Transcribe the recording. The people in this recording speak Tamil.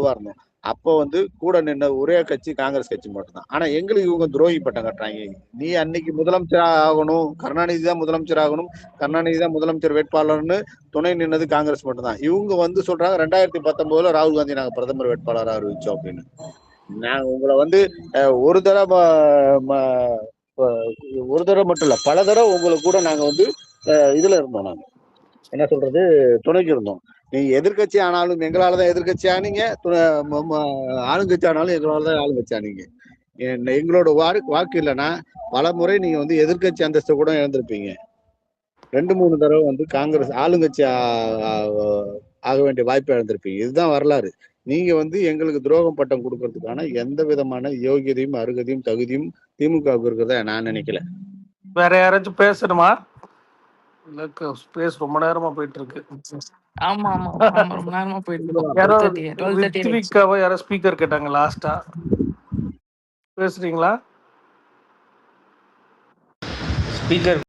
வலுவா இருந்தோம். அப்போ வந்து கூட நின்ன ஒரே கட்சி காங்கிரஸ் கட்சி மட்டும்தான். ஆனா எங்களுக்கு இவங்க துரோகி பட்டம் கட்டுறாங்க. நீ அன்னைக்கு முதலமைச்சர் ஆகணும், கருணாநிதி தான் முதலமைச்சர் ஆகணும், கருணாநிதி தான் முதலமைச்சர் வேட்பாளர்னு துணை நின்னது காங்கிரஸ் மட்டும்தான். இவங்க வந்து சொல்றாங்க 2019 ராகுல் காந்தி நாங்க பிரதமர் வேட்பாளராக அறிவிச்சோம் அப்படின்னு. நான் உங்களை வந்து ஒரு தடவை ஒரு தடவை மட்டும் இல்ல, பல தடவை உங்களுக்கு கூட நாங்க வந்து இதுல இருந்தோம். நாங்க என்ன சொல்றது, துணைக்கு இருந்தோம். நீங்க எதிர்கட்சி ஆனாலும் எங்களாலதான் எதிர்கட்சி ஆனீங்க, ஆளுங்கட்சி ஆனாலும் எங்களாலதான் ஆளுங்கட்சி ஆனீங்க. எங்களோட வாக்கு இல்லைன்னா பல முறை நீங்க வந்து எதிர்கட்சி அந்தஸ்து கூட இழந்திருப்பீங்க. 2-3 தடவை வந்து காங்கிரஸ் ஆளுங்கட்சி ஆக வேண்டிய வாய்ப்பை இழந்திருப்பீங்க. இதுதான் வரலாறு. நீங்க வந்து எங்களுக்கு துரோகம் பட்டம் கொடுக்கறதுக்கான எந்த விதமான யோகியதையும் அருகதையும் தகுதியும் திமுகவுக்கு இருக்கிறதா நான் நினைக்கல. வேற யாராச்சும் பேசணுமா? ஸ்பேஸ் ரொம்ப நேரமா போயிட்டு இருக்கு. ஆமா ஆமா ஆமா ரொம்ப நேரமா போயிட்டு ரித்விகாவை யாரோ ஸ்பீக்கர் கேட்டாங்க லாஸ்டா. பேசுறீங்களா? ஸ்பீக்கர்